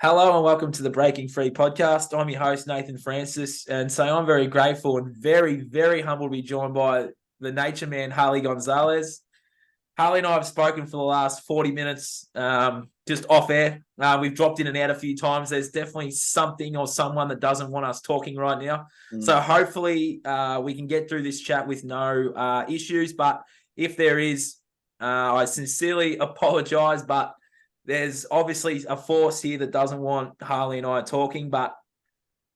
Hello and welcome to the Breaking Free podcast. I'm your host, Nathan Francis, and so I'm very grateful and very, very humble to be joined by the Nature Man Harley Gonzalez. Harley and I have spoken for the last 40 minutes, just off air. We've dropped in and out a few times. There's definitely something or someone that doesn't want us talking right now. So hopefully we can get through this chat with no issues. But if there is, I sincerely apologize, but there's obviously a force here that doesn't want Harley and I talking, but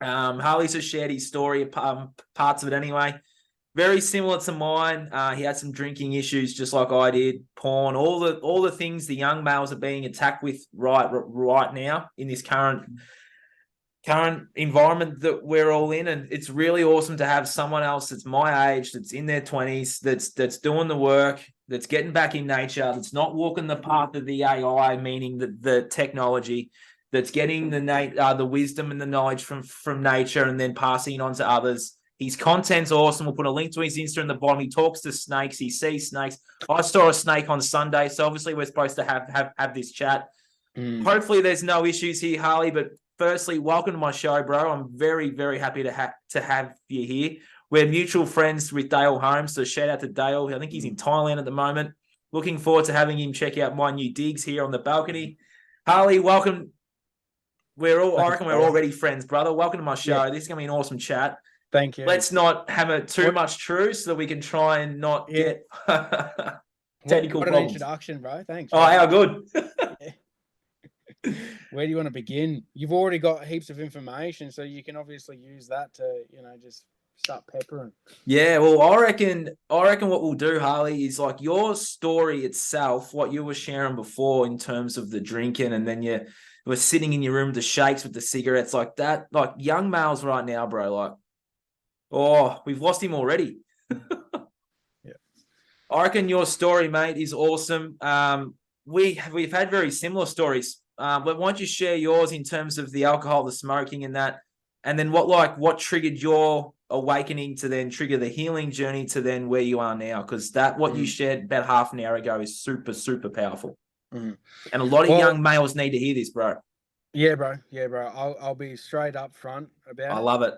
Harley's just shared his story, parts of it anyway. Very similar to mine. He had some drinking issues, just like I did. Porn, all the things the young males are being attacked with right now in this current environment that we're all in. And it's really awesome to have someone else that's my age, that's in their 20s, that's doing the work, that's getting back in nature, that's not walking the path of the AI, meaning the technology, that's getting the wisdom and the knowledge from nature and then passing it on to others. His content's awesome. We'll put a link to his Insta in the bottom. He talks to snakes. He sees snakes. I saw a snake on Sunday, so obviously we're supposed to have this chat. Hopefully there's no issues here, Harley, but firstly, welcome to my show, bro. I'm very, very happy to have you here. We're mutual friends with Dale Holmes, so shout out to Dale. I think he's in Thailand at the moment. Looking forward to having him check out my new digs here on the balcony. Harley, welcome. I reckon we're already friends, brother. Welcome to my show. Yeah. This is going to be an awesome chat. Thank you. Let's not hammer too much true so that we can try and not get technical what problems. An introduction, bro. Thanks. Oh, how good. Where do you want to begin? You've already got heaps of information, so you can obviously use that to, just start peppering. Yeah, well, I reckon what we'll do, Harley, is like your story itself, what you were sharing before in terms of the drinking, and then you were sitting in your room with the shakes with the cigarettes like that. Like young males right now, bro, like, oh, we've lost him already. Yeah. I reckon your story, mate, is awesome. We've had very similar stories. But why don't you share yours in terms of the alcohol, the smoking and that, and then what triggered your awakening to then trigger the healing journey to then where you are now? Because what you shared about half an hour ago is super, super powerful. And a lot of young males need to hear this, bro. Yeah, bro. I'll be straight up front about it. I love it.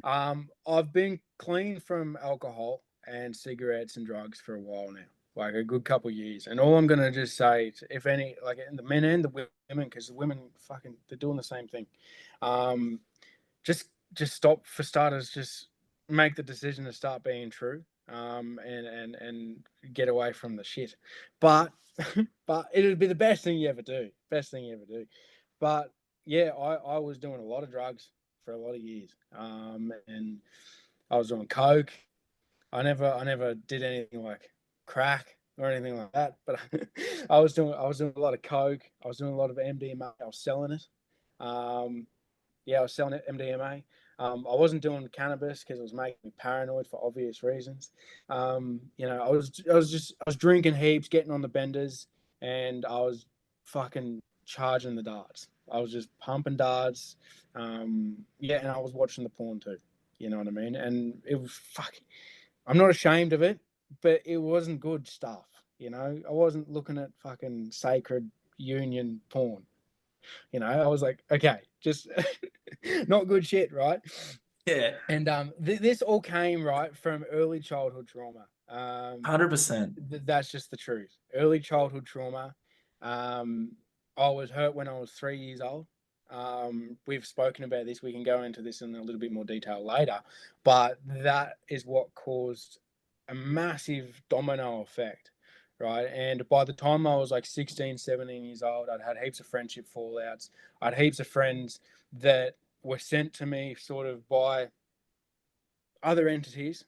I've been clean from alcohol and cigarettes and drugs for a while now. Like a good couple of years, and all I'm gonna just say, if any, like the men and the women, because the women they're doing the same thing. Just stop for starters. Just make the decision to start being true. And get away from the shit. But it'll be the best thing you ever do. But yeah, I was doing a lot of drugs for a lot of years. And I was doing coke. I never did anything like crack or anything like that, but I was doing a lot of coke. I was doing a lot of MDMA. I was selling it. I was selling it, MDMA. I wasn't doing cannabis because it was making me paranoid for obvious reasons. I was drinking heaps, getting on the benders, and I was fucking charging the darts. I was just pumping darts. And I was watching the porn too. You know what I mean? And it was fucking. I'm not ashamed of it, but it wasn't good stuff. I wasn't looking at fucking sacred union porn. I was like, okay, just not good shit, right? Yeah. And this all came right from early childhood trauma. 100%. That's just the truth. Early childhood trauma. I was hurt when I was 3 years old. We've spoken about this. We can go into this in a little bit more detail later, but that is what caused a massive domino effect, right? And by the time I was like 16, 17 years old, I'd had heaps of friendship fallouts. I had heaps of friends that were sent to me sort of by other entities,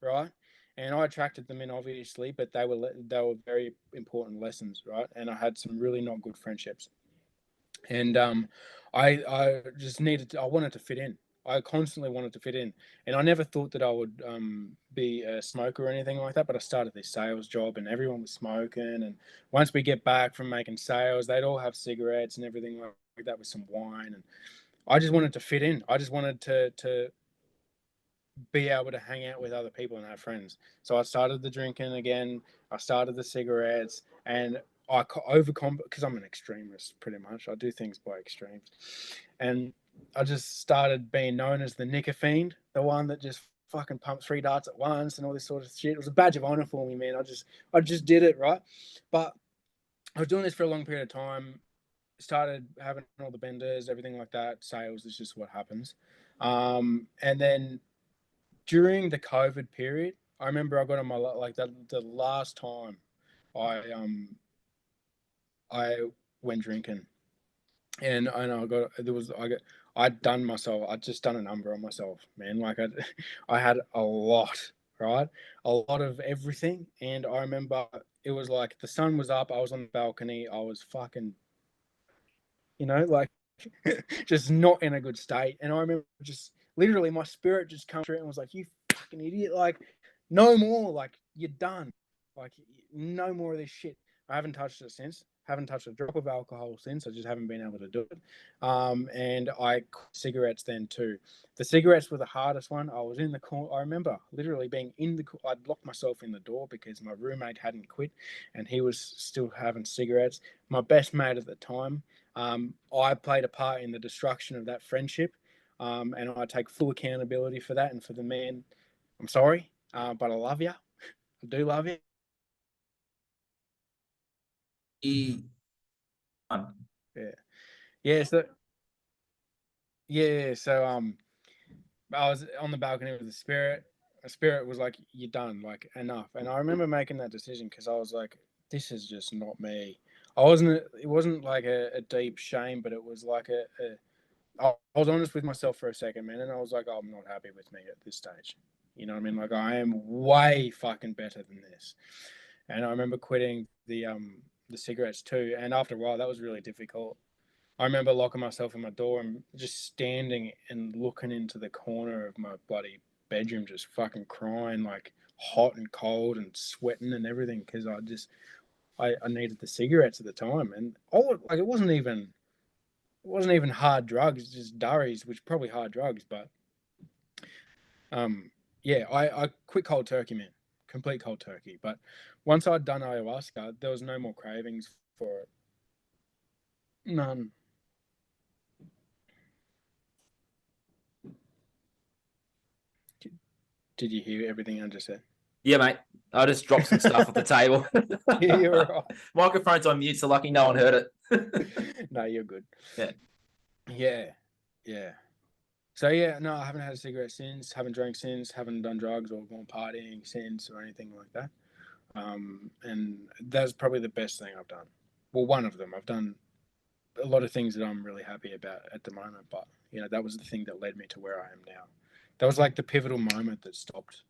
right? And I attracted them in, obviously, but they were very important lessons, right? And I had some really not good friendships. And I just I wanted to fit in. I constantly wanted to fit in, and I never thought that I would be a smoker or anything like that. But I started this sales job, and everyone was smoking. And once we get back from making sales, they'd all have cigarettes and everything like that with some wine. And I just wanted to fit in. I just wanted to be able to hang out with other people and have friends. So I started the drinking again. I started the cigarettes, and I overcome because I'm an extremist pretty much. I do things by extremes, and I just started being known as the Nicker Fiend, the one that just fucking pumped 3 darts at once and all this sort of shit. It was a badge of honor for me, man. I just did it, right? But I was doing this for a long period of time. Started having all the benders, everything like that. Sales is just what happens. And then during the COVID period, I remember I got on my like the last time I went drinking, and I got there was I'd done myself. I'd just done a number on myself, man. Like I had a lot, right? A lot of everything, and I remember it was like the sun was up. I was on the balcony. I was fucking, like just not in a good state. And I remember just literally my spirit just come through and was like, "You fucking idiot! Like, no more. Like, you're done. Like, no more of this shit." I haven't touched it since. Haven't touched a drop of alcohol since. I just haven't been able to do it. And I quit cigarettes then too. The cigarettes were the hardest one. I was in the corner. I remember literally being in the. I'd locked myself in the door because my roommate hadn't quit, and he was still having cigarettes. My best mate at the time. I played a part in the destruction of that friendship, and I take full accountability for that. And for the man, I'm sorry, but I love you. I do love you. Yeah, yeah. So I was on the balcony with the spirit. A spirit was like, "You're done. Like, enough." And I remember making that decision because I was like, "This is just not me." It wasn't like a deep shame, but it was like I was honest with myself for a second, man, and I was like, oh, I'm not happy with me at this stage. You know what I mean? Like, I am way fucking better than this. And I remember quitting the cigarettes too. And after a while, that was really difficult. I remember locking myself in my door and just standing and looking into the corner of my bloody bedroom, just fucking crying, like hot and cold and sweating and everything, because I needed the cigarettes at the time. And like it wasn't even hard drugs, just durries, which are probably hard drugs. But yeah, I quit cold turkey, man, complete cold turkey. But once I'd done ayahuasca, there was no more cravings for it, none. Did you hear everything I just said? Yeah, mate. I just dropped some stuff off the table. Yeah, you're right. Microphone's on mute, so lucky no one heard it. No, you're good. Yeah. Yeah. So yeah, no, I haven't had a cigarette since, haven't drank since, haven't done drugs or gone partying since or anything like that. And that's probably the best thing I've done. Well, one of them. I've done a lot of things that I'm really happy about at the moment, but that was the thing that led me to where I am now. That was like the pivotal moment that stopped.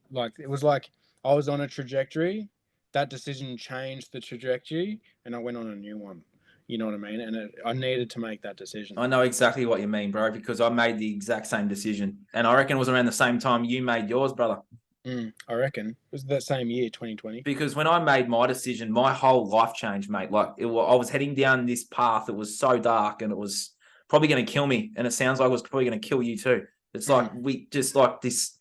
Like it was like I was on a trajectory. That decision changed the trajectory, and I went on a new one. You know what I mean? And I needed to make that decision. I know exactly what you mean, bro, because I made the exact same decision. And I reckon it was around the same time you made yours, brother. I reckon it was that same year, 2020. Because when I made my decision, my whole life changed, mate. Like I was heading down this path that was so dark and it was probably going to kill me. And it sounds like it was probably going to kill you too. It's like we just like this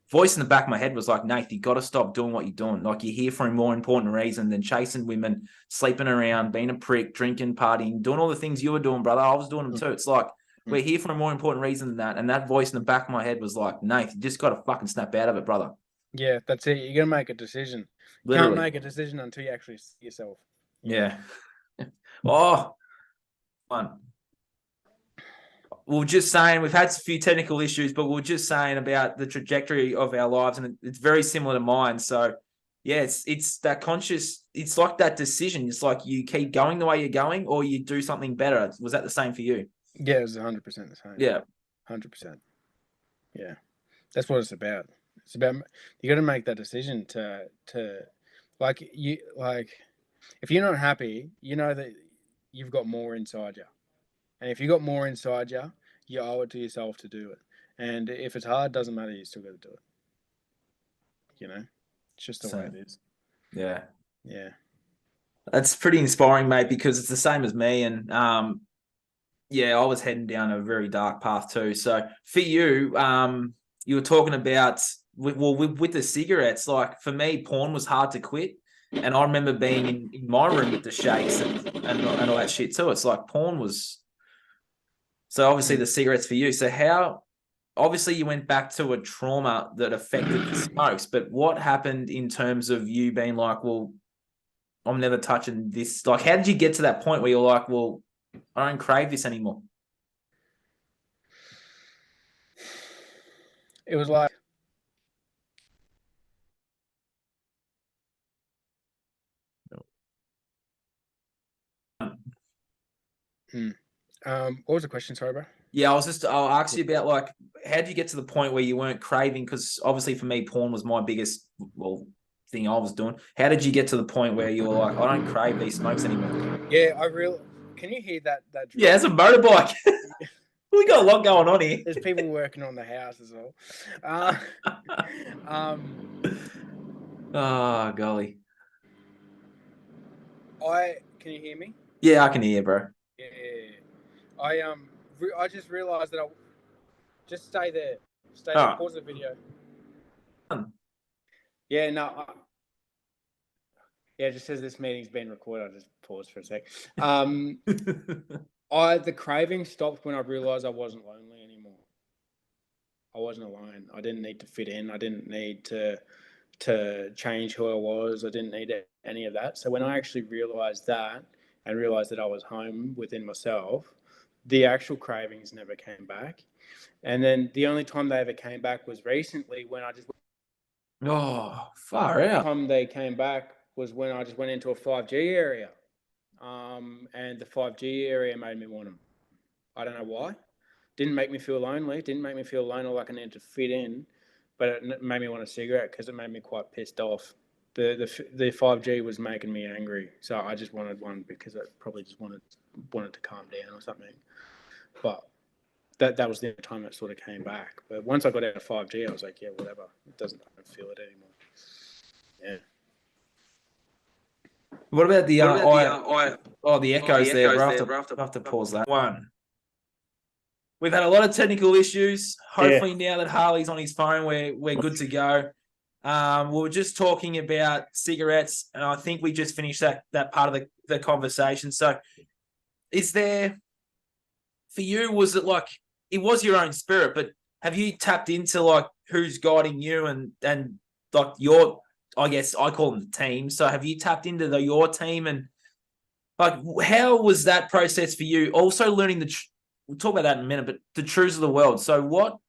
voice in the back of my head was like, Nate, you got to stop doing what you're doing. Like you're here for a more important reason than chasing women, sleeping around, being a prick, drinking, partying, doing all the things you were doing, brother. I was doing them too. It's like we're here for a more important reason than that. And that voice in the back of my head was like, Nate, you just got to fucking snap out of it, brother. Yeah, that's it. You're gonna make a decision. Literally. You can't make a decision until you actually see yourself. Yeah. Oh, fun. We are just saying we've had a few technical issues, but we are just saying about the trajectory of our lives, and it's very similar to mine. So, yeah, it's that conscious. It's like that decision. It's like you keep going the way you're going, or you do something better. Was that the same for you? Yeah, it was 100% the same. Yeah, 100%. Yeah, that's what it's about. It's about you got to make that decision to like if you're not happy, you know that you've got more inside you. And if you got more inside you, you owe it to yourself to do it. And if it's hard, doesn't matter. You still got to do it. It's just the way it is. Yeah. Yeah. That's pretty inspiring, mate, because it's the same as me. And yeah, I was heading down a very dark path too. So for you, you were talking about with the cigarettes. Like for me, porn was hard to quit. And I remember being in my room with the shakes and all that shit too. It's like porn was. So obviously the cigarettes for you. So how? Obviously you went back to a trauma that affected the smokes, but what happened in terms of you being like, well, I'm never touching this? Like, how did you get to that point where you're like, well, I don't crave this anymore? It was like, what was the question? Sorry, bro. Yeah, I'll ask you about like, how did you get to the point where you weren't craving? Because obviously for me, porn was my biggest, well, thing I was doing. How did you get to the point where you were like, I don't crave these smokes anymore? Yeah, can you hear that Yeah, it's a motorbike. We got a lot going on here. There's people working on the house as well. Oh, golly. Can you hear me? Yeah, I can hear you, bro. Yeah. I just realized that I just stay there. Stay there. Oh. Pause the video. Yeah, no. Yeah, it just says this meeting's been recorded. I'll just pause for a sec. The craving stopped when I realized I wasn't lonely anymore. I wasn't alone. I didn't need to fit in. I didn't need to change who I was. I didn't need any of that. So when I actually realized that and realized that I was home within myself, the actual cravings never came back. And then the only time they ever came back was recently when I just. Oh, far out. The time they came back was when I just went into a 5G area. And the 5G area made me want them. I don't know why. Didn't make me feel lonely. Didn't make me feel alone or like I needed to fit in. But it made me want a cigarette because it made me quite pissed off. The 5G was making me angry, so I just wanted one because I probably just wanted to calm down or something. But that was the time that sort of came back. But once I got out of 5G, I was like, yeah, whatever. I don't feel it anymore. Yeah. What about the the echoes there, bro? I have to pause that one. We've had a lot of technical issues. Hopefully now that Harley's on his phone, we're good to go. We were just talking about cigarettes, and I think we just finished that part of the conversation. So is there, for you, was it like, it was your own spirit, but have you tapped into like who's guiding you and like your, I guess I call them the team. So have you tapped into your team, and like, how was that process for you? Also learning we'll talk about that in a minute, but the truths of the world. So what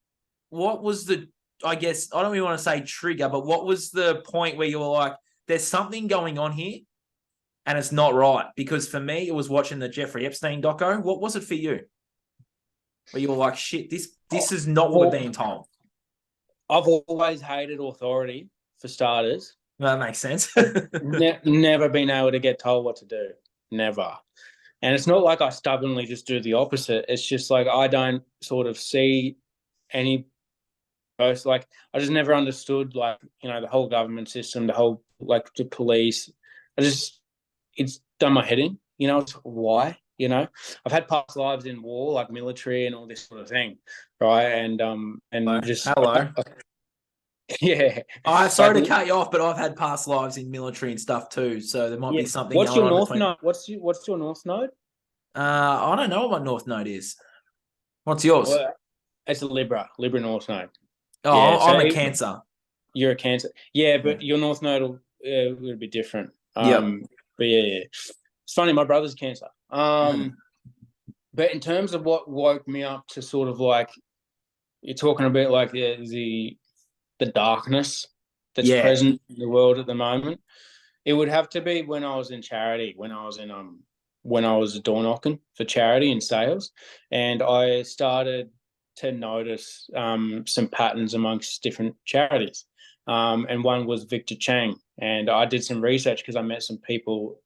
was the, I guess, I don't even want to say trigger, but what was the point where you were like, there's something going on here and it's not right? Because for me, it was watching the Jeffrey Epstein doco. What was it for you? Where you were like, shit, this is not what we're being told. I've always hated authority, for starters. That makes sense. Never been able to get told what to do. Never. And it's not like I stubbornly just do the opposite. It's just like I don't sort of see any post. Like I just never understood, like, you know, the whole government system, the whole, like, the police. It's done my head in, you know, why, you know. I've had past lives in war, like military and all this sort of thing, right? And just hello. Yeah. I'm sorry to cut you off, but I've had past lives in military and stuff too, so there might be something. What's your north node? What's your north node? I don't know what my north node is. What's yours? Well, it's a Libra north node. Oh, yeah, I'm a Cancer. You're a Cancer. Yeah, but your north node will be different. Yeah. But yeah. It's funny, my brother's Cancer. But in terms of what woke me up to sort of like, you're talking about like the darkness that's present in the world at the moment. It would have to be when I was in charity, when I was door knocking for charity and sales, and I started to notice some patterns amongst different charities. And one was Victor Chang, and I did some research because I met some people.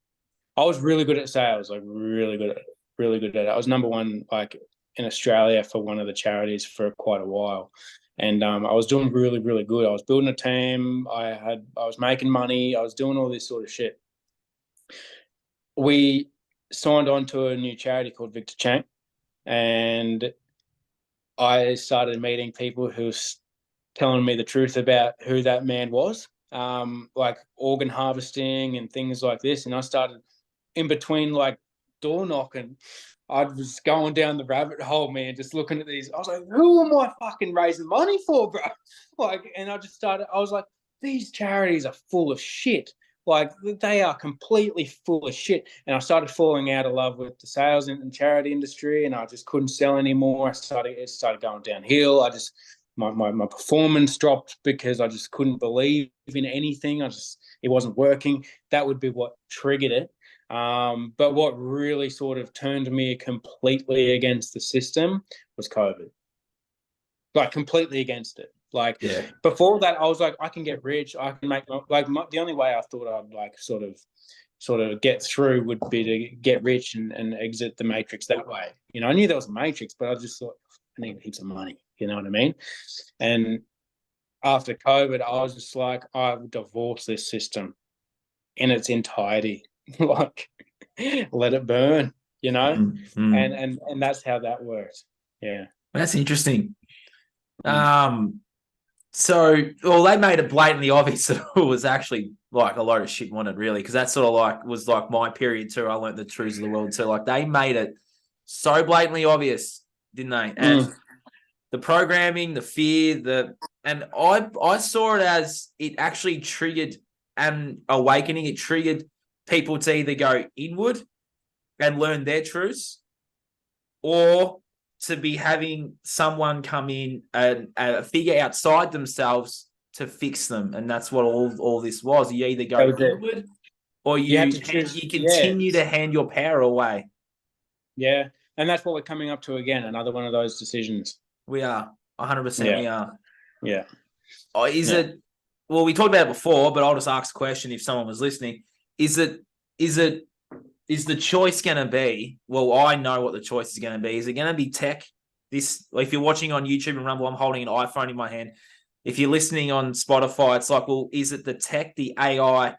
I was really good at sales, like really good at it. I was number one, like, in Australia for one of the charities for quite a while. And I was doing really, really good. I was building a team. I was making money. I was doing all this sort of shit. We signed on to a new charity called Victor Chang, and I started meeting people who were telling me the truth about who that man was. like organ harvesting and things like this. And I started in between like door knocking. I was going down the rabbit hole, man, just looking at these. I was like, who am I fucking raising money for, bro? Like, and I was like, these charities are full of shit. Like, they are completely full of shit. And I started falling out of love with the sales and charity industry, and I just couldn't sell anymore. It started going downhill. My performance dropped because I just couldn't believe in anything. It wasn't working. That would be what triggered it. But what really sort of turned me completely against the system was COVID. Like, completely against it. Like, Yeah. before that, I was like, I can get rich. I can make the only way I thought I'd like sort of get through would be to get rich and exit the matrix that way. You know, I knew there was a matrix, but I just thought I need heaps of money. You know what I mean? And after COVID, I was just like, I would divorce this system in its entirety. Like, let it burn, you know? Mm-hmm. And that's how that works. Yeah. That's interesting. So, well, they made it blatantly obvious that it was actually like a load of shit wanted, really, because that sort of like was like my period too. I learned the truths of the world too. Like, they made it so blatantly obvious, didn't they? And the programming, the fear, and I saw it as it actually triggered an awakening. It triggered people to either go inward and learn their truths, or to be having someone come in and a figure outside themselves to fix them. And that's what all this was. You either go inward, or you have to choose. You continue to hand your power away. Yeah. And that's what we're coming up to again, another one of those decisions. We are 100%. We are. Yeah. Is it? Well, we talked about it before, but I'll just ask the question if someone was listening. Is the choice going to be? Well, I know what the choice is going to be. Is it going to be tech? If you're watching on YouTube and Rumble, I'm holding an iPhone in my hand. If you're listening on Spotify, it's like, well, is it the tech, the AI,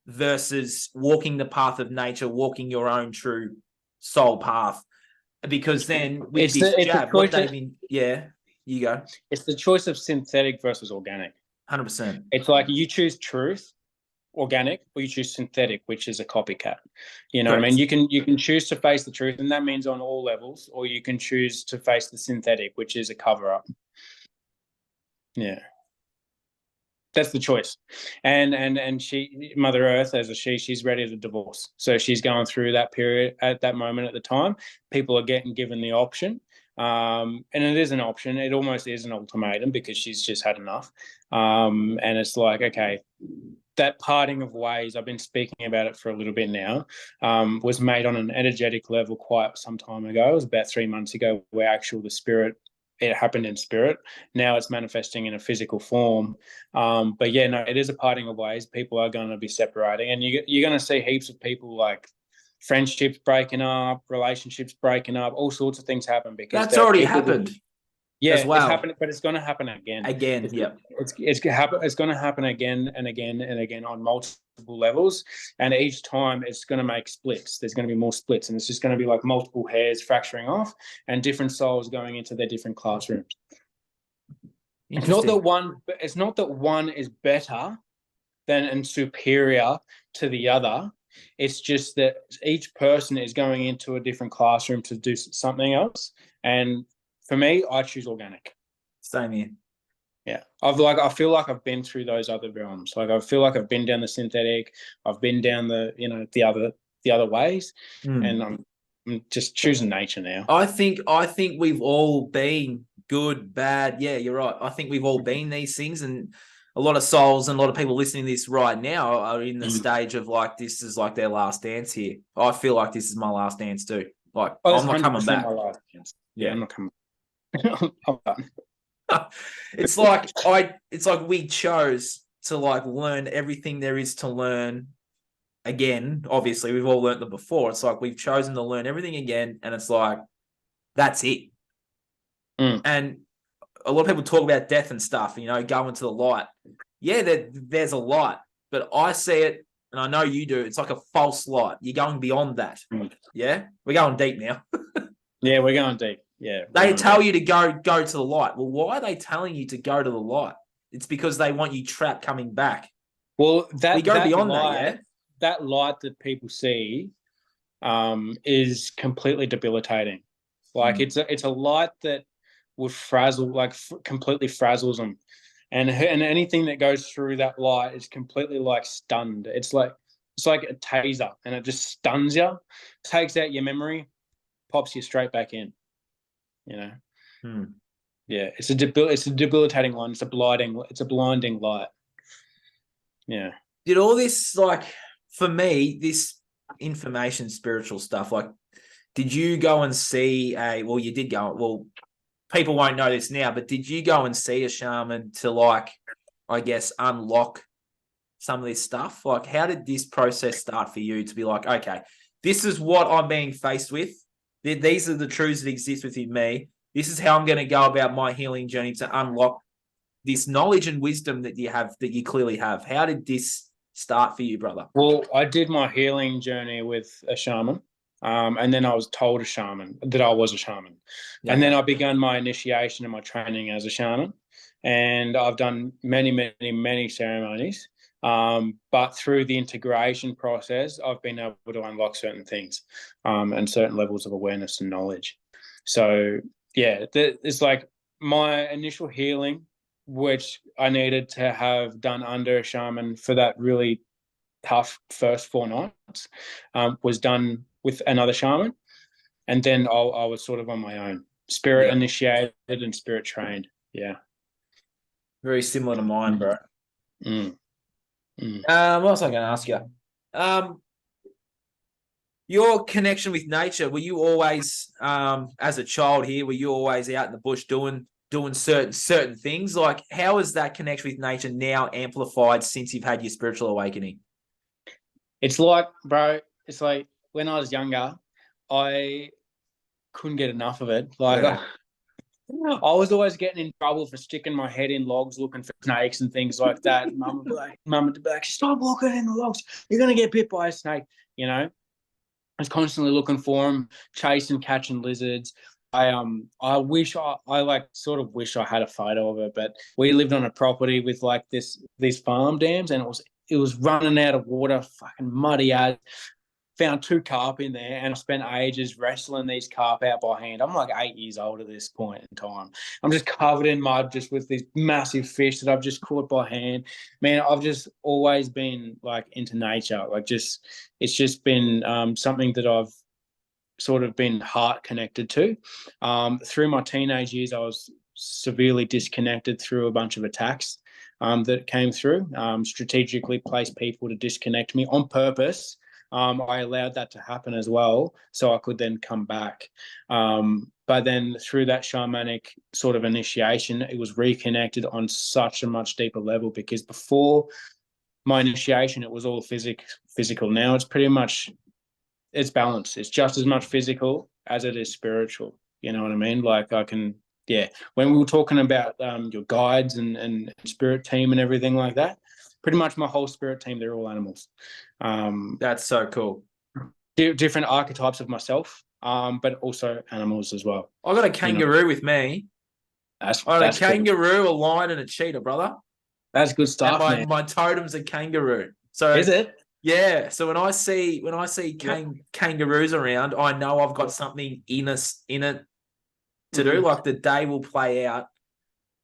versus walking the path of nature, walking your own true soul path? Because then with this jab, what they've been, you go. It's the choice of synthetic versus organic. 100%. It's like you choose truth, organic, or you choose synthetic, which is a copycat. You know what I mean? You can choose to face the truth, and that means on all levels, or you can choose to face the synthetic, which is a cover-up. Yeah. That's the choice. And she, Mother Earth, as a she's ready to divorce. So she's going through that period at that moment at the time. People are getting given the option. And it is an option. It almost is an ultimatum because she's just had enough. And it's like, okay, that parting of ways, I've been speaking about it for a little bit now, was made on an energetic level quite some time ago. It was about 3 months ago where it happened in spirit. Now it's manifesting in a physical form. But yeah, no, it is a parting of ways. People are going to be separating, and you're going to see heaps of people like friendships breaking up, relationships breaking up, all sorts of things happen because that's already happened. Yeah, as well. It's happening, but it's going to happen again. It's going to happen again and again and again on multiple levels, and each time it's going to make splits. There's going to be more splits, and it's just going to be like multiple hairs fracturing off, and different souls going into their different classrooms. It's not that one is better than and superior to the other. It's just that each person is going into a different classroom to do something else, and for me, I choose organic. Same here. Yeah. I feel like I've been through those other realms. Like, I feel like I've been down the synthetic, I've been down the other ways, and I'm just choosing nature now. I think we've all been good, bad. Yeah, you're right. I think we've all been these things, and a lot of souls and a lot of people listening to this right now are in the stage of like, this is like their last dance here. I feel like this is my last dance too. Like, I'm not coming back. My last dance. Yeah, I'm not coming. It's like we chose to like learn everything there is to learn again. Obviously, we've all learned them before. It's like we've chosen to learn everything again, and it's like, that's it. And a lot of people talk about death and stuff, going to the light. Yeah, there's a light, but I see it, and I know you do. It's like a false light. You're going beyond that. Yeah, we're going deep now. Yeah, we're going deep. Yeah. They tell you to go to the light. Well, why are they telling you to go to the light? It's because they want you trapped coming back. Well, We that go that beyond that, light, yeah. that light that people see, is completely debilitating. Like Mm. it's a light that would frazzle, like completely frazzles them, and anything that goes through that light is completely like stunned. It's like a taser, and it just stuns you, takes out your memory, pops you straight back in. You know, Mm. yeah, it's a debilitating one. It's a blinding light. Yeah. Did all this, like, for me, this information, spiritual stuff, like, did you go and see well, you did go, well, people won't know this now, but did you go and see a shaman to, like, I guess, unlock some of this stuff? Like, how did this process start for you to be like, okay, this is what I'm being faced with. These are the truths that exist within me. This is how I'm going to go about my healing journey to unlock this knowledge and wisdom that you have, that you clearly have. How did this start for you, brother? Well, I did my healing journey with a shaman, and then I was told a shaman that I was a shaman, Yeah, and then okay. I began my initiation and my training as a shaman, and I've done many, many, many ceremonies. But through the integration process, I've been able to unlock certain things, and certain levels of awareness and knowledge. So yeah, it's like my initial healing, which I needed to have done under a shaman for that really tough first 4 nights, was done with another shaman, and then I was sort of on my own, spirit Yeah. initiated and spirit trained. Yeah. Very similar to mine, bro. Mm. Mm. What else was I going to ask you? Your connection with nature, were you always, as a child here, were you always out in the bush doing certain things? Like, how is that connection with nature now amplified since you've had your spiritual awakening? It's like, bro, it's like when I was younger, I couldn't get enough of it. Like, Yeah. I was always getting in trouble for sticking my head in logs looking for snakes and things like that. Mum would be like, stop looking in the logs. You're going to get bit by a snake, you know? I was constantly looking for them, chasing, catching lizards. I wish I like sort of wish I had a photo of it, but we lived on a property with like these farm dams, and it was running out of water, fucking muddy as. Found 2 carp in there, and I spent ages wrestling these carp out by hand. I'm like 8 years old at this point in time. I'm just covered in mud, just with these massive fish that I've just caught by hand. Man, I've just always been like into nature. Like, just it's just been something that I've sort of been heart connected to. Through my teenage years, I was severely disconnected through a bunch of attacks that came through. Strategically placed people to disconnect me on purpose. I allowed that to happen as well, so I could then come back. But then through that shamanic sort of initiation, it was reconnected on such a much deeper level, because before my initiation, it was all physical. Now it's pretty much, it's balanced. It's just as much physical as it is spiritual. You know what I mean? Like, I can, yeah. When we were talking about your guides and spirit team and everything like that, pretty much my whole spirit team, they're all animals. That's so cool. Different archetypes of myself, but also animals as well. I got a kangaroo with me. I got a kangaroo, a lion, and a cheetah, brother. That's good stuff, and man. my totem's a kangaroo. So is it? Yeah. So when I see kangaroos around, I know I've got something in it to do. Like, the day will play out.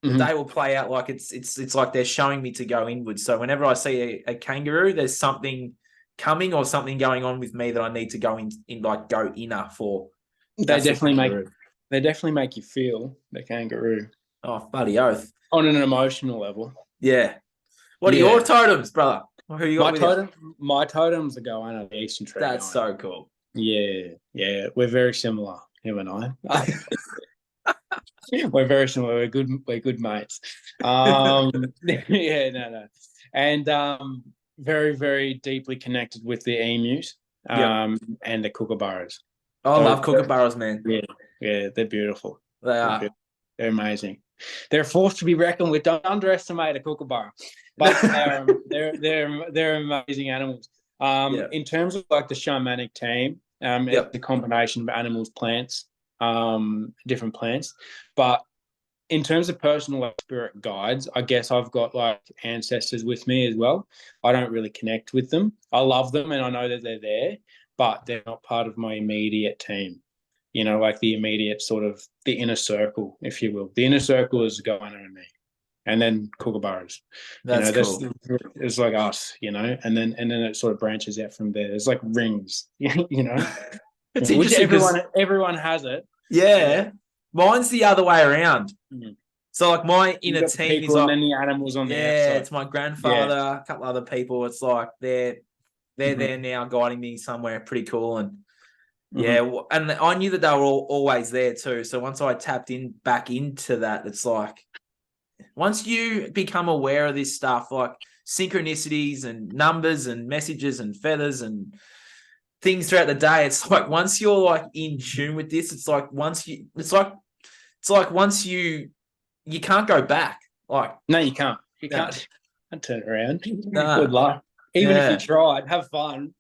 The day will play out like it's like they're showing me to go inward. So whenever I see a kangaroo, there's something coming or something going on with me that I need to go in like go inner for. They definitely make you feel the kangaroo. Oh, bloody oath. On an emotional level. Yeah. What are your totems, brother? Who you got with you? My totems are going on the Eastern Tree. That's so cool. Yeah. We're very similar, him and I. We're very similar. We're good mates. Yeah, no. And very, very deeply connected with the emus, and the kookaburras. I love kookaburras, man. Yeah, they're beautiful. They are. They're amazing. They're a force to be reckoned with. Don't underestimate a kookaburra. But they're amazing animals. In terms of like the shamanic team, it's a combination of animals, plants, different plants. But in terms of personal like, spirit guides, I guess I've got like ancestors with me as well. I don't really connect with them. I love them and I know that they're there, but they're not part of my immediate team. You know, like the immediate sort of the inner circle, if you will. The inner circle is Goanna and me, and then Kookaburras. You That's know, that's cool. it's like us. You know, and then it sort of branches out from there. It's like rings. You know, It's which interesting because everyone has it. Yeah. yeah, mine's the other way around. Mhm. So like my You inner got the team is people and like, then the animals on the yeah, outside. it's my Yeah. grandfather, a couple other people. It's like they're hmm there now guiding me somewhere pretty cool. And hmm yeah, and I knew that they were always there too. So once I tapped in back into that, it's like once you become aware of this stuff, like synchronicities and numbers and messages and feathers and things throughout the day, it's like once you're like in tune with this, it's like once you can't go back. Like No, you can't. You no, can't turn it around. Good no, luck. Even if you yeah. tried, have fun.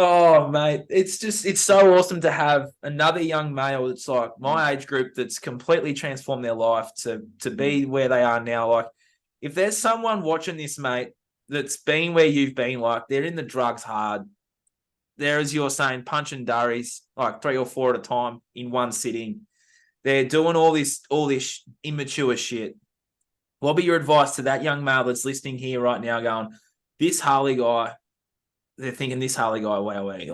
Oh, mate, it's so awesome to have another young male that's like my age group that's completely transformed their life to be where they are now. Like, if there's someone watching this, mate, that's been where you've been, like they're in the drugs hard. They're, as you're saying, punching durries like 3 or 4 at a time in one sitting. They're doing all this immature shit. What would be your advice to that young male that's listening here right now, going, this Harley guy? They're thinking this Harley guy, wow, like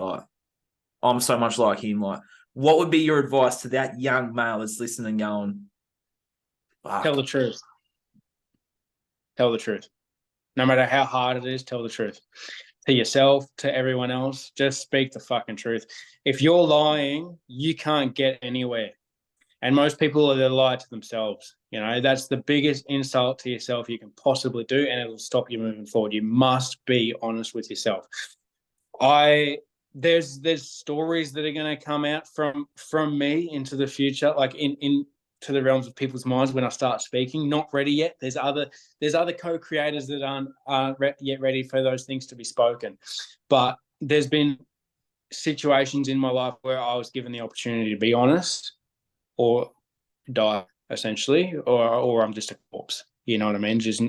I'm so much like him. Like, what would be your advice to that young male that's listening, going, Tell fuck, the truth. Tell the truth. No matter how hard it is, tell the truth. To yourself, to everyone else, just speak the fucking truth. If you're lying, you can't get anywhere. And most people are lie to themselves. You know, that's the biggest insult to yourself you can possibly do, and it'll stop you moving forward. You must be honest with yourself. There's stories that are going to come out from me into the future, like in to the realms of people's minds when I start speaking. Not ready yet. There's other co-creators that aren't yet ready for those things to be spoken, but there's been situations in my life where I was given the opportunity to be honest or die, essentially, or I'm just a corpse. You know what I mean? Just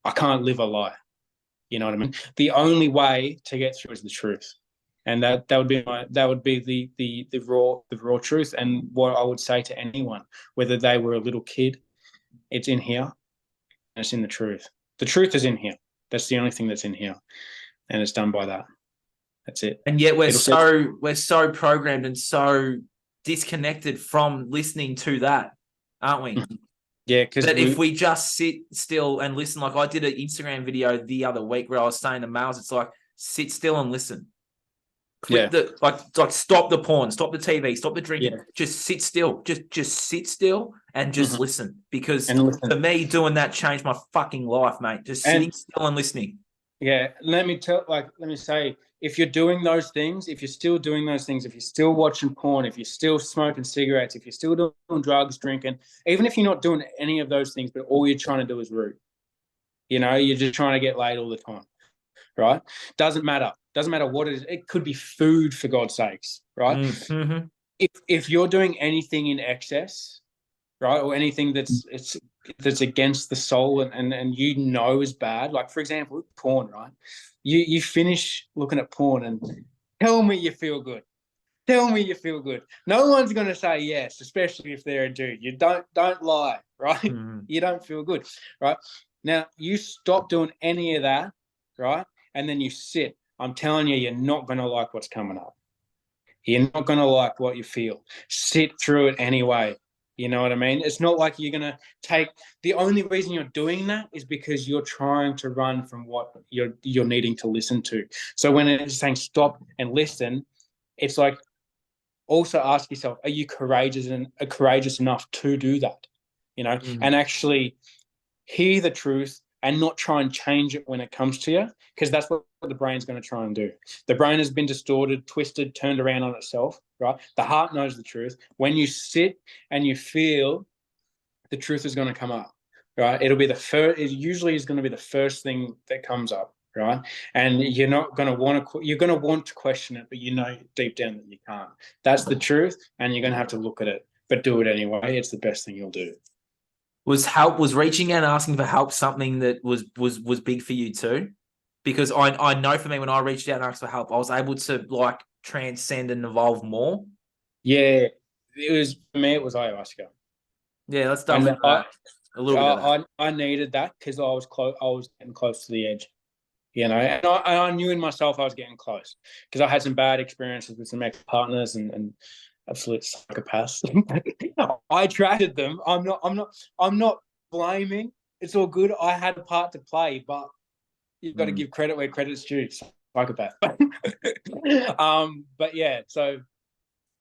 I can't live a lie. You know what I mean? The only way to get through is the truth, and that would be the raw truth. And what I would say to anyone, whether they were a little kid, it's in here, and it's in the truth. The truth is in here. That's the only thing that's in here, and it's done by that. That's it. and yet It'll we're so programmed and so disconnected from listening to that, aren't we? yeah, because That if we just sit still and listen, like I did an Instagram video the other week where I was saying to males, it's like sit still and listen. Quit yeah, like stop the porn, stop the TV, stop the drinking. yeah, Just sit still. Just sit still and just listen. Because and listen. for me, doing that changed my fucking life, mate. Just sitting And still and listening. yeah, let me say, if you're doing those things, if you're still doing those things, if you're still watching porn, if you're still smoking cigarettes, if you're still doing drugs, drinking, even if you're not doing any of those things, but all you're trying to do is root, you know, you're just trying to get laid all the time, right? Doesn't matter. Doesn't matter what it is. It could be food, for God's sakes, right? Mm-hmm. If you're doing anything in excess, right, or anything that's against the soul and you know is bad, like for example porn, right, you finish looking at porn and tell me you feel good, no one's going to say yes, especially if they're a dude. You don't lie, right? Mm-hmm. You don't feel good, right? Now you stop doing any of that, right, and then you sit. I'm telling you, you're not going to like what's coming up. You're not going to like what you feel. Sit through it anyway. You know what I mean? It's not like you're going to take the only reason you're doing that is because you're trying to run from what you're needing to listen to. So when it's saying stop and listen, it's like also ask yourself, are you courageous enough to do that? You know, and actually hear the truth and not try and change it when it comes to you, because that's what the brain's going to try and do. The brain has been distorted, twisted, turned around on itself, right? The heart knows the truth. When you sit and you feel, the truth is going to come up, right? It'll be the first. It usually is going to be the first thing that comes up, right? And you're not going to want to. You're going to want to question it, but you know deep down that you can't. That's the truth, and you're going to have to look at it but do it anyway. It's the best thing you'll do. Was reaching out and asking for help something that was big for you too? Because I know for me, when I reached out and asked for help, I was able to like transcend and evolve more. Yeah, for me, it was ayahuasca. Yeah, let's dive into that. A little bit of that. I needed that because I was close. I was getting close to the edge, and I knew in myself I was getting close because I had some bad experiences with some ex-partners and absolute psychopaths. I attracted them. I'm not blaming. It's all good. I had a part to play, but you've got to give credit where credit's due. Psychopath. But yeah, so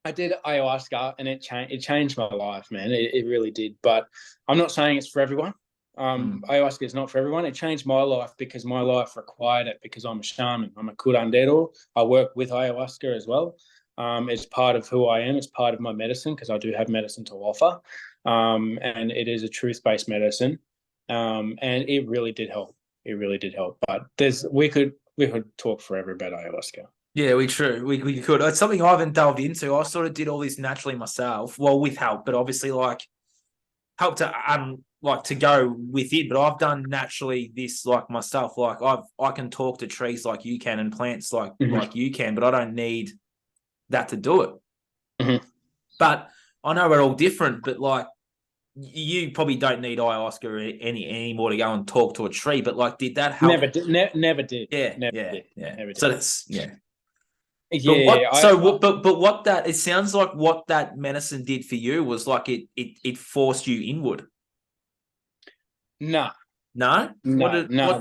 I did ayahuasca and it changed my life, man. It really did. But I'm not saying it's for everyone. Ayahuasca is not for everyone. It changed my life because my life required it because I'm a shaman. I'm a curandero. I work with ayahuasca as well. It's part of who I am. It's part of my medicine because I do have medicine to offer. And it is a truth-based medicine. And it really did help. It really did help. But we could talk forever about ayahuasca. Yeah, we could. It's something I haven't delved into. I sort of did all this naturally myself, well, with help, but obviously like help to like to go with it. But I've done naturally this like myself. Like I can talk to trees like you can and plants like you can, but I don't need that to do it. But I know we're all different, but like you probably don't need ayahuasca anymore to go and talk to a tree. But like, did that help? Never did. Yeah, never yeah, did. yeah. Never did. So that's Yeah. But what that, it sounds like what that medicine did for you was like it forced you inward. No. No? No, What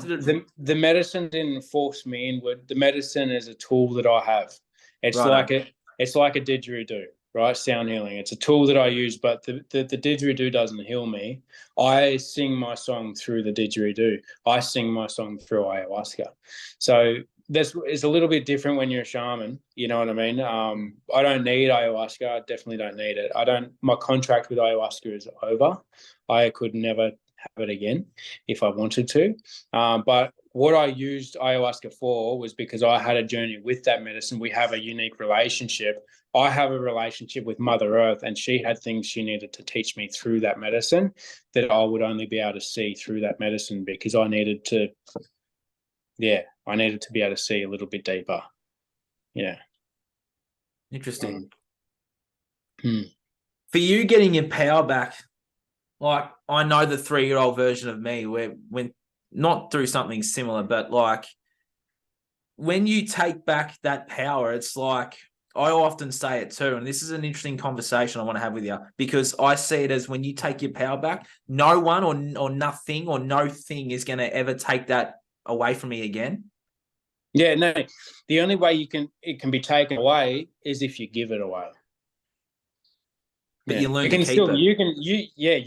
did it... the medicine didn't force me inward. The medicine is a tool that I have. It's like a didgeridoo, right? Sound healing. It's a tool that I use, but the didgeridoo doesn't heal me. I sing my song through the didgeridoo. I sing my song through ayahuasca. So it's a little bit different when you're a shaman. You know what I mean? I don't need ayahuasca. I definitely don't need it. My contract with ayahuasca is over. I could never have it again if I wanted to. But what I used ayahuasca for was because I had a journey with that medicine. We have a unique relationship. I have a relationship with Mother Earth, and she had things she needed to teach me through that medicine that I would only be able to see through that medicine because I needed to be able to see a little bit deeper. Yeah. Interesting. For you getting your power back, like I know the 3-year-old version of me where when not through something similar, but like when you take back that power, it's like I often say it too, and this is an interesting conversation I want to have with you because I see it as when you take your power back, no one or nothing or no thing is going to ever take that away from me again. Yeah, no. The only way it can be taken away is if you give it away. But you learn to keep it. You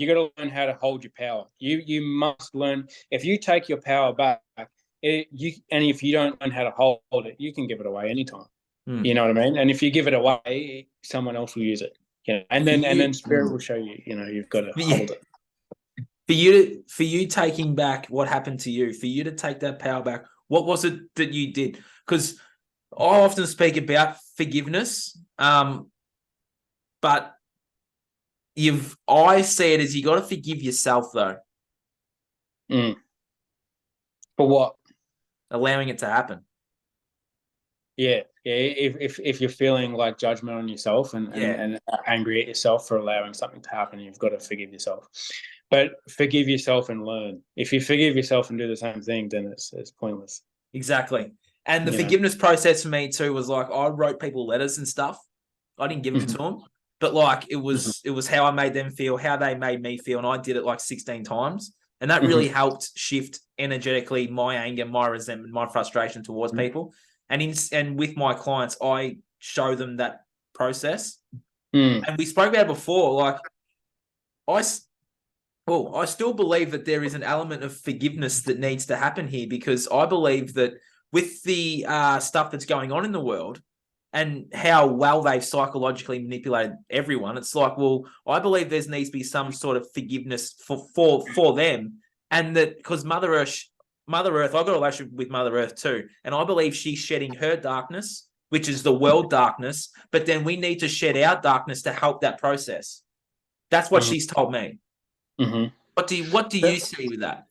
got to learn how to hold your power. You must learn. If you take your power back, and if you don't learn how to hold it, you can give it away anytime. You know what I mean? And if you give it away, someone else will use it. And then spirit will show you. You've got to hold it. For you taking back what happened to you, for you to take that power back, what was it that you did? Because I often speak about forgiveness, but I see it as you got to forgive yourself though. For what? Allowing it to happen. Yeah. If you're feeling like judgment on yourself and angry at yourself for allowing something to happen, you've got to forgive yourself. But forgive yourself and learn. If you forgive yourself and do the same thing, then it's pointless. Exactly. And the forgiveness process for me too was like I wrote people letters and stuff. I didn't give them to them, but like it was how I made them feel, how they made me feel, and I did it like 16 times, and that really helped shift energetically my anger, my resentment, my frustration towards people. And with my clients, I show them that process. And we spoke about it before. Like I still believe that there is an element of forgiveness that needs to happen here because I believe that with the stuff that's going on in the world and how well they've psychologically manipulated everyone, it's like, well, I believe there needs to be some sort of forgiveness for them. And that because Mother Earth, I've got a relationship with Mother Earth too. And I believe she's shedding her darkness, which is the world darkness. But then we need to shed our darkness to help that process. That's what she's told me. Mm-hmm. What do you see with that?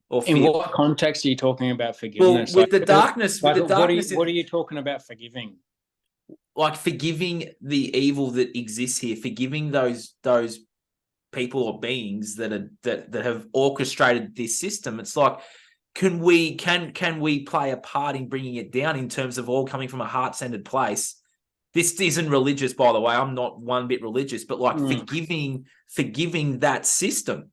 Or In feel? what context are you talking about Well, forgiveness? with the darkness, What are you talking about forgiving? like forgiving the evil that exists here, forgiving those people or beings that have orchestrated this system. It's like, can we play a part in bringing it down in terms of all coming from a heart-centered place? This isn't religious, by the way. I'm not one bit religious, but like forgiving that system,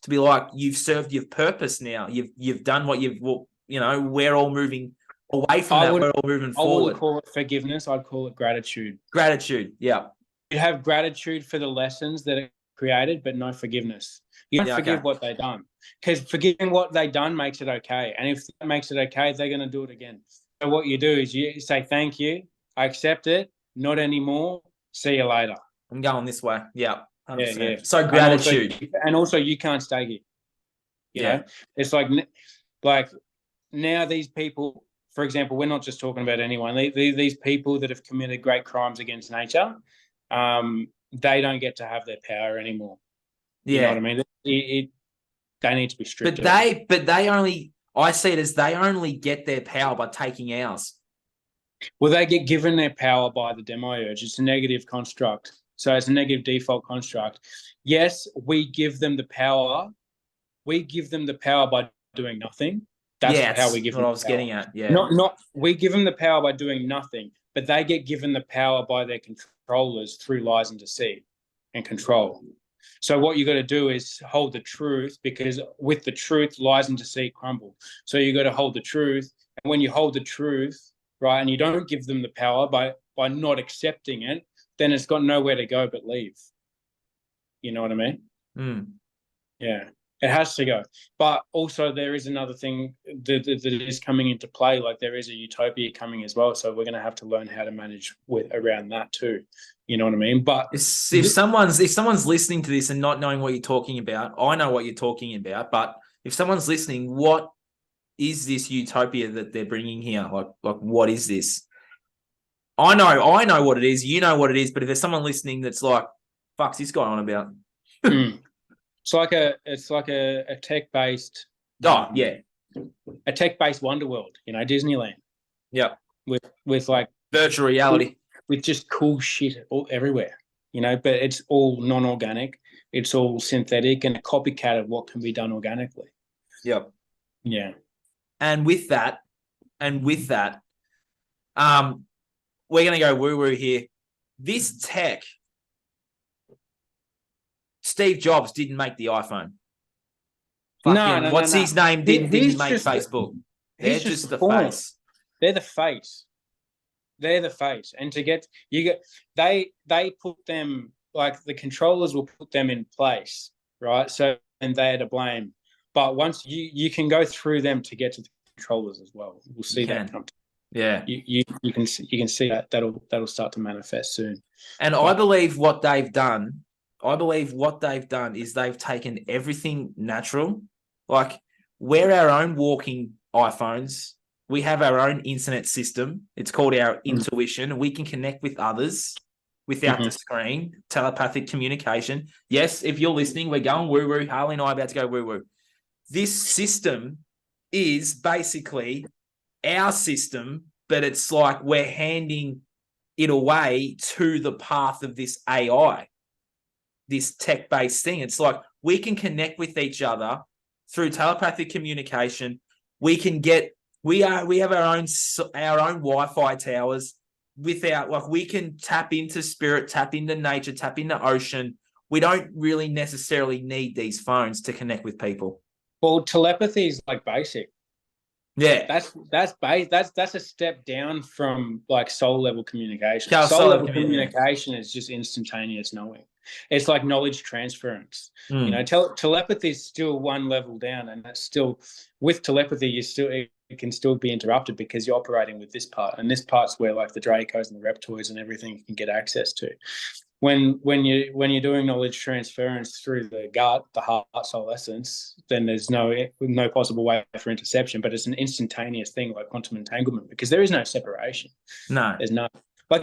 to be like, you've served your purpose now. You've done what we're all moving away from that. We're all moving I forward. wouldn't call it forgiveness. I'd call it gratitude. Gratitude, yeah. You have gratitude for the lessons that are created, but no forgiveness. You don't forgive what they've done, because forgiving what they've done makes it okay. And if that makes it okay, they're going to do it again. So what you do is you say, thank you, I accept it, not anymore, see you later. I'm going this way. Yeah. 100%. Yeah. So gratitude. And also you can't stay here. You know, it's like now these people, for example, we're not just talking about anyone. These people that have committed great crimes against nature, they don't get to have their power anymore. You know what I mean? They need to be stripped. But they only, I see it as they only get their power by taking ours. Well, they get given their power by the demiurge. It's a negative construct. So it's a negative default construct. Yes, we give them the power. We give them the power by doing nothing. That's how we give them what I was getting at. Yeah. Not we give them the power by doing nothing, but they get given the power by their controllers through lies and deceit and control. So what you got to do is hold the truth, because with the truth, lies and deceit crumble. So you got to hold the truth. And when you hold the truth, right, and you don't give them the power by not accepting it, then it's got nowhere to go but leave. You know what I mean? Yeah. It has to go. But also there is another thing that is coming into play. Like there is a utopia coming as well. So we're going to have to learn how to manage around that too. You know what I mean? But if someone's listening to this and not knowing what you're talking about, I know what you're talking about. But if someone's listening, what is this utopia that they're bringing here? Like what is this? I know what it is. You know what it is. But if there's someone listening that's like, fuck's this guy on about? It's like a tech-based a tech-based Wonderworld, Disneyland. Yeah. With like virtual reality. With just cool shit everywhere. But it's all non-organic. It's all synthetic and a copycat of what can be done organically. Yep. Yeah. And with that, we're gonna go woo-woo here. This tech, Steve Jobs didn't make the iPhone. What's his name? Didn't make Facebook. They're just the face. They're the face. They're the face. And they put them, like the controllers will put them in place, right? So, and they're to blame. But once you can go through them to get to the controllers as well. We'll see that come. Yeah. You can see that that'll start to manifest soon. And I believe what they've done is they've taken everything natural. Like, we're our own walking iPhones. We have our own internet system. It's called our intuition. We can connect with others without the screen, telepathic communication. Yes, if you're listening, we're going woo-woo. Harley and I are about to go woo-woo. This system is basically our system, but it's like we're handing it away to the path of this AI, this tech-based thing. It's like we can connect with each other through telepathic communication. We have our own Wi-Fi towers. We can tap into spirit, tap into nature, tap into ocean. We don't really necessarily need these phones to connect with people. Well, telepathy is like basic. Yeah, that's a step down from like soul level communication. Soul level communication is just instantaneous knowing. It's like knowledge transference. Telepathy is still one level down, and that's still, with telepathy, it can still be interrupted because you're operating with this part, and this part's where like the Dracos and the Reptoids and everything you can get access to. When you're doing knowledge transference through the gut, the heart, soul essence, then there's no possible way for interception, but it's an instantaneous thing like quantum entanglement, because there is no separation. No, there's none.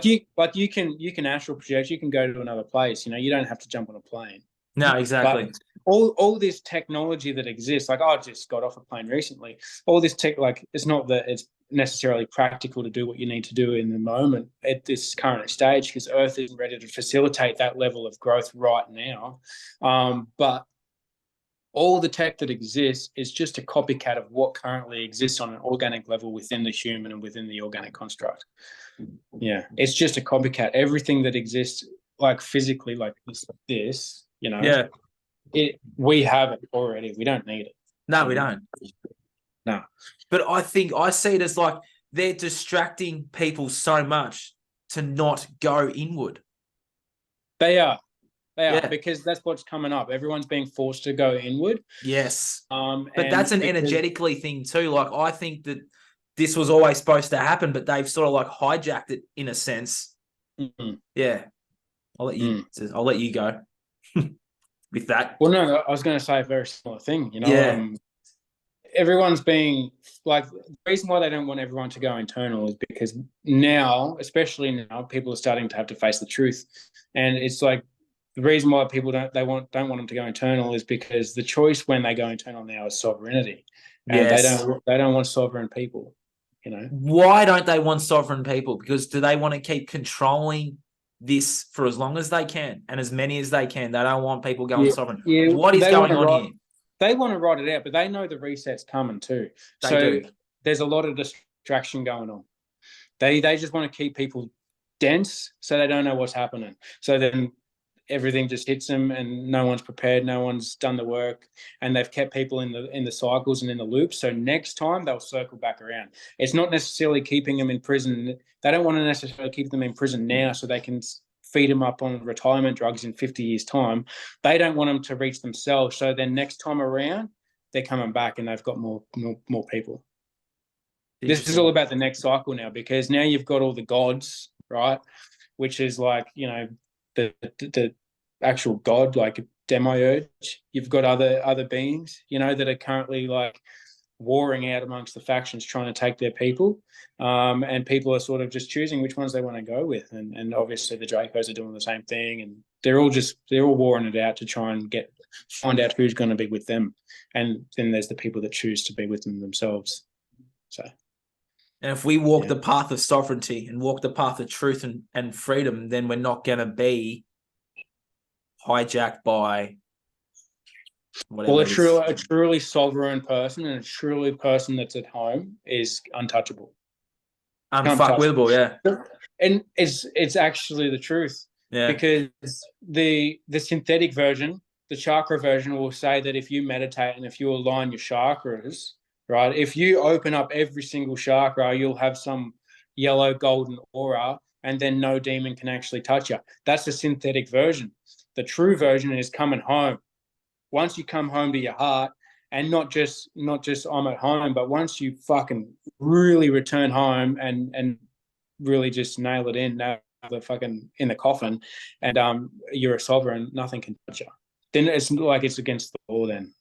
you can astral project, you can go to another place. You don't have to jump on a plane. No, exactly. But all this technology that exists, like I just got off a plane recently. All this tech, like it's not that it's necessarily practical to do what you need to do in the moment at this current stage, because Earth isn't ready to facilitate that level of growth right now. But all the tech that exists is just a copycat of what currently exists on an organic level within the human and within the organic construct. Yeah, it's just a copycat. Everything that exists, like physically, like this, Yeah. we have it already. We don't need it. No, we don't. No. But I think I see it as like they're distracting people so much to not go inward. They are. Yeah. Because that's what's coming up. Everyone's being forced to go inward. Yes. But and that's an energetically thing too. Like I think that this was always supposed to happen, but they've sort of like hijacked it in a sense. Mhm. Yeah. I'll let you go with that. Well, no, I was going to say a very similar thing. Yeah. Everyone's being like, the reason why they don't want everyone to go internal is because now, especially now, people are starting to have to face the truth, and it's like the reason why people don't want them to go internal is because the choice when they go internal now is sovereignty, and Yes. they don't want sovereign people. Why don't they want sovereign people? Because do they want to keep controlling this for as long as they can and as many as they can? They don't want people going sovereign. Yeah, What is going on here? They want to write it out, but they know the reset's coming too. They do. There's a lot of distraction going on. They just want to keep people dense so they don't know what's happening. So then everything just hits them and no one's prepared, no one's done the work, and they've kept people in the cycles and in the loops. So next time they'll circle back around. It's not necessarily keeping them in prison. They don't want to necessarily keep them in prison now so they can feed them up on retirement drugs in 50 years' time. They don't want them to reach themselves. So then next time around, they're coming back and they've got more people. This is all about the next cycle now, because now you've got all the gods, right? Which is like, the actual god, like demiurge. You've got other beings, that are currently like warring out amongst the factions trying to take their people. And people are sort of just choosing which ones they want to go with. And obviously the Dracos are doing the same thing, and they're all warring it out to try and find out who's going to be with them. And then there's the people that choose to be with them themselves. So. And if we walk the path of sovereignty and walk the path of truth and freedom, then we're not going to be hijacked by whatever. Well, a truly sovereign person and a truly person that's at home is untouchable. Unfuckwittable, yeah. And it's actually the truth. Yeah. Because the synthetic version, the chakra version, will say that if you meditate and if you align your chakras, right, if you open up every single chakra, you'll have some yellow golden aura, and then no demon can actually touch you. That's the synthetic version. The true version is coming home. Once you come home to your heart, and not just I'm at home, but once you fucking really return home and really just nail it in, the fucking in the coffin, and you're a sovereign, nothing can touch you. Then it's like it's against the law. Then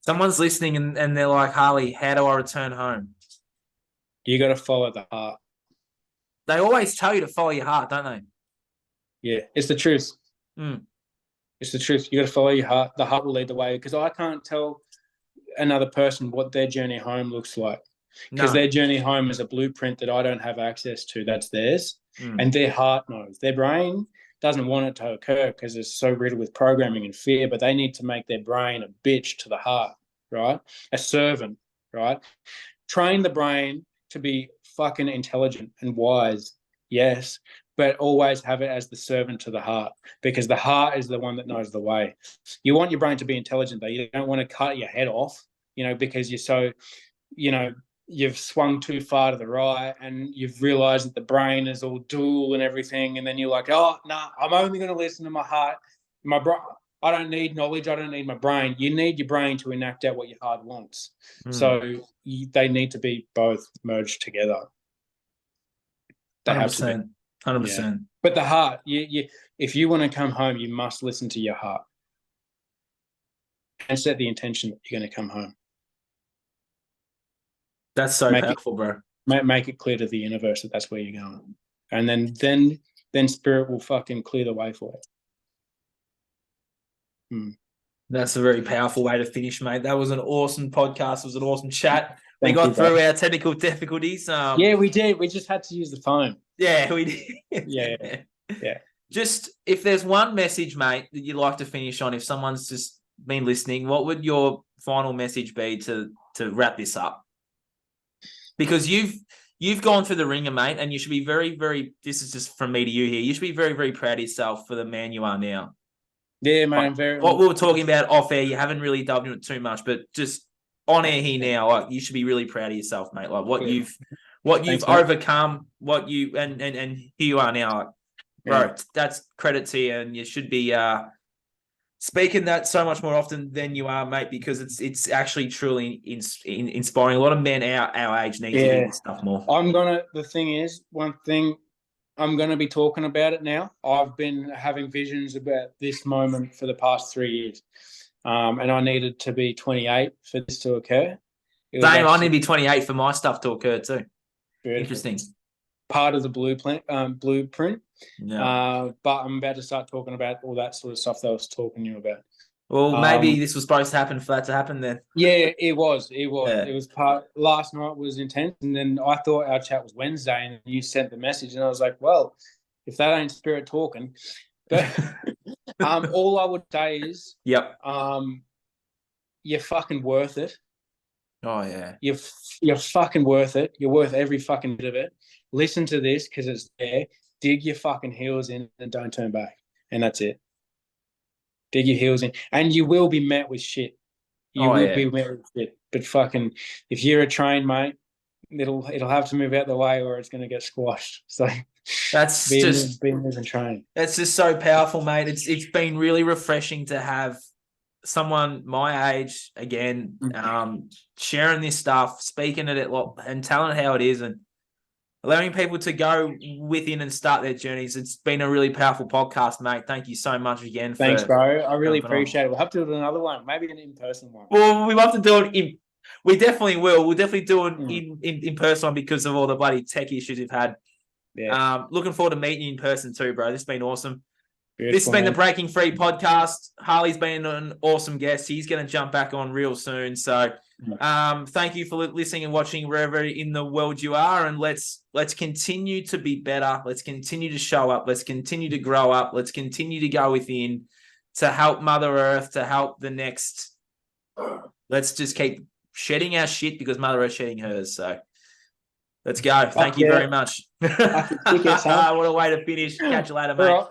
someone's listening and they're like, Harley, how do I return home? You got to follow the heart. They always tell you to follow your heart, don't they? Yeah, it's the truth. It's the truth. You got to follow your heart. The heart will lead the way, because I can't tell another person what their journey home looks like, because their journey home is a blueprint that I don't have access to. That's theirs. And their heart knows. Their brain doesn't want it to occur because it's so riddled with programming and fear, but they need to make their brain a bitch to the heart, right? A servant, right? Train the brain to be fucking intelligent and wise, yes, but always have it as the servant to the heart, because the heart is the one that knows the way. You want your brain to be intelligent, though. You don't want to cut your head off, because you're so, you've swung too far to the right and you've realized that the brain is all dual and everything. And then you're like, oh, no, I'm only going to listen to my heart. I don't need knowledge. I don't need my brain. You need your brain to enact out what your heart wants. So they need to be both merged together. They 100%, have to be. 100%. Yeah. But the heart, if you want to come home, you must listen to your heart and set the intention that you're going to come home. That's so powerful, bro. Make it clear to the universe that that's where you're going. and then spirit will fucking clear the way for it. That's a very powerful way to finish, mate. That was an awesome podcast. It was an awesome chat. We Thank got you, through bro. our technical difficulties. Yeah, we did. We just had to use the phone. Yeah, we did. Yeah. Just if there's one message, mate, that you'd like to finish on, if someone's just been listening, what would your final message be to wrap this up? Because you've gone through the ringer, mate, and you should be very, very. This is just from me to you here. You should be very, very proud of yourself for the man you are now. Yeah, man. Very. What we were talking about off air, you haven't really delved into it too much, but just on air here now, like you should be really proud of yourself, mate. Like what you've overcome, what you and here you are now, like, bro. That's credit to you, and you should be speaking that so much more often than you are, mate, because it's actually truly inspiring. A lot of men our age need to hear this stuff more. The thing is, one thing I'm going to be talking about it now. I've been having visions about this moment for the past 3 years. And I needed to be 28 for this to occur. Same, I need to be 28 for my stuff to occur too. Beautiful. Interesting. Part of the blueprint. Yeah. But I'm about to start talking about all that sort of stuff that I was talking to you about. Well, maybe this was supposed to happen for that to happen then. Yeah, it was. It was. Yeah. It was last night was intense, and then I thought our chat was Wednesday, and you sent the message, and I was like, well, if that ain't spirit talking. But all I would say is, yep. You're fucking worth it. Oh yeah. You're fucking worth it. You're worth every fucking bit of it. Listen to this because it's there. Dig your fucking heels in and don't turn back. And that's it. Dig your heels in. And you will be met with shit. You will be met with shit. But fucking, if you're a train, mate, it'll have to move out the way or it's going to get squashed. So that's being moving train. That's just so powerful, mate. It's been really refreshing to have someone my age again, sharing this stuff, speaking at it and telling it how it is and allowing people to go within and start their journeys. It's been a really powerful podcast, mate. Thank you so much again. Thanks, bro. I really appreciate it. We'll have to do another one, maybe an in-person one. Well, we love to do it we definitely will. We'll definitely do it in person one because of all the bloody tech issues we've had. Yeah. Looking forward to meeting you in person too, bro. This has been awesome. Beautiful, this has been the Breaking Free podcast. Harley's been an awesome guest. He's going to jump back on real soon. So thank you for listening and watching wherever in the world you are. And let's continue to be better. Let's continue to show up. Let's continue to grow up. Let's continue to go within to help Mother Earth, to help the next. Let's just keep shedding our shit because Mother Earth's shedding hers. So let's go. Thank you very much. What a way to finish. Catch you later, mate.